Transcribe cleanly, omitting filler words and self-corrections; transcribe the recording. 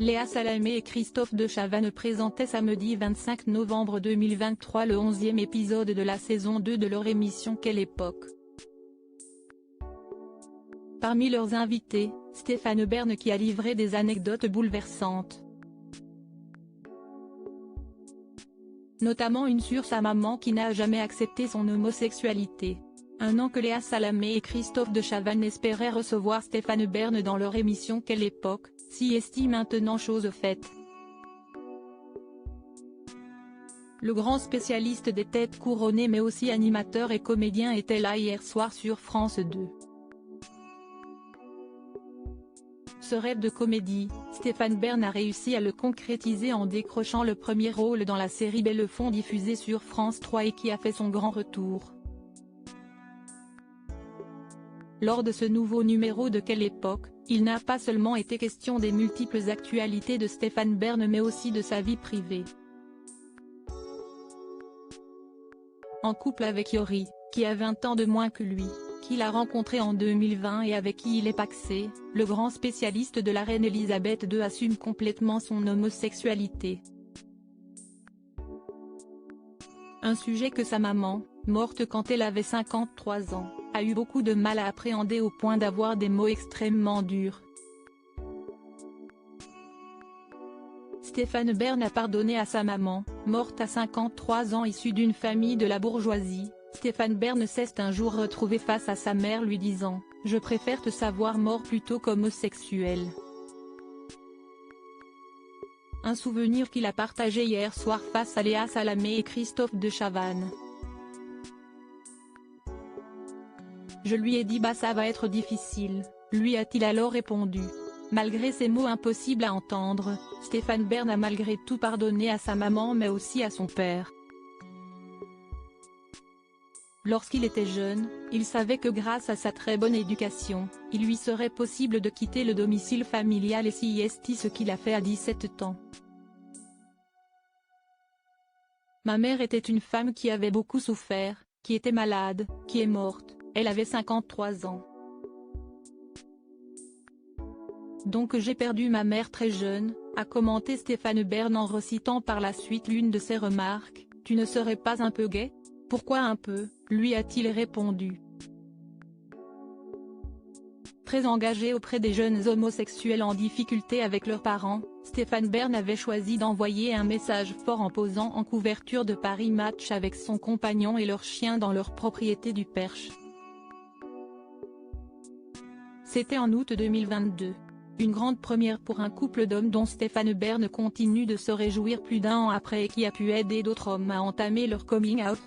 Léa Salamé et Christophe de Chavannes présentaient samedi 25 novembre 2023 le 11e épisode de la saison 2 de leur émission Quelle époque. Parmi leurs invités, Stéphane Bern qui a livré des anecdotes bouleversantes. Notamment une sur sa maman qui n'a jamais accepté son homosexualité. Un an que Léa Salamé et Christophe de Chavannes espéraient recevoir Stéphane Bern dans leur émission Quelle époque, si est maintenant chose faite. Le grand spécialiste des têtes couronnées mais aussi animateur et comédien était là hier soir sur France 2. Ce rêve de comédie, Stéphane Bern a réussi à le concrétiser en décrochant le premier rôle dans la série Bellefond diffusée sur France 3 et qui a fait son grand retour. Lors de ce nouveau numéro de Quelle époque, il n'a pas seulement été question des multiples actualités de Stéphane Bern mais aussi de sa vie privée. En couple avec Yori, qui a 20 ans de moins que lui, qu'il a rencontré en 2020 et avec qui il est pacsé, le grand spécialiste de la reine Elisabeth II assume complètement son homosexualité. Un sujet que sa maman, morte quand elle avait 53 ans, a eu beaucoup de mal à appréhender au point d'avoir des mots extrêmement durs. Stéphane Bern a pardonné à sa maman, morte à 53 ans issue d'une famille de la bourgeoisie. Stéphane Bern s'est un jour retrouvé face à sa mère lui disant « Je préfère te savoir mort plutôt qu'homosexuel ». Un souvenir qu'il a partagé hier soir face à Léa Salamé et Christophe de Chavannes. Je lui ai dit « Bah ça va être difficile », lui a-t-il alors répondu. Malgré ces mots impossibles à entendre, Stéphane Bern a malgré tout pardonné à sa maman mais aussi à son père. Lorsqu'il était jeune, il savait que grâce à sa très bonne éducation, il lui serait possible de quitter le domicile familial et si est ce qu'il a fait à 17 ans. Ma mère était une femme qui avait beaucoup souffert, qui était malade, qui est morte, elle avait 53 ans. Donc j'ai perdu ma mère très jeune, a commenté Stéphane Bern en recitant par la suite l'une de ses remarques, « Tu ne serais pas un peu gay ? Pourquoi un peu ?» lui a-t-il répondu. Très engagé auprès des jeunes homosexuels en difficulté avec leurs parents, Stéphane Bern avait choisi d'envoyer un message fort en posant en couverture de Paris Match avec son compagnon et leur chien dans leur propriété du Perche. C'était en août 2022. Une grande première pour un couple d'hommes dont Stéphane Bern continue de se réjouir plus d'un an après et qui a pu aider d'autres hommes à entamer leur coming out.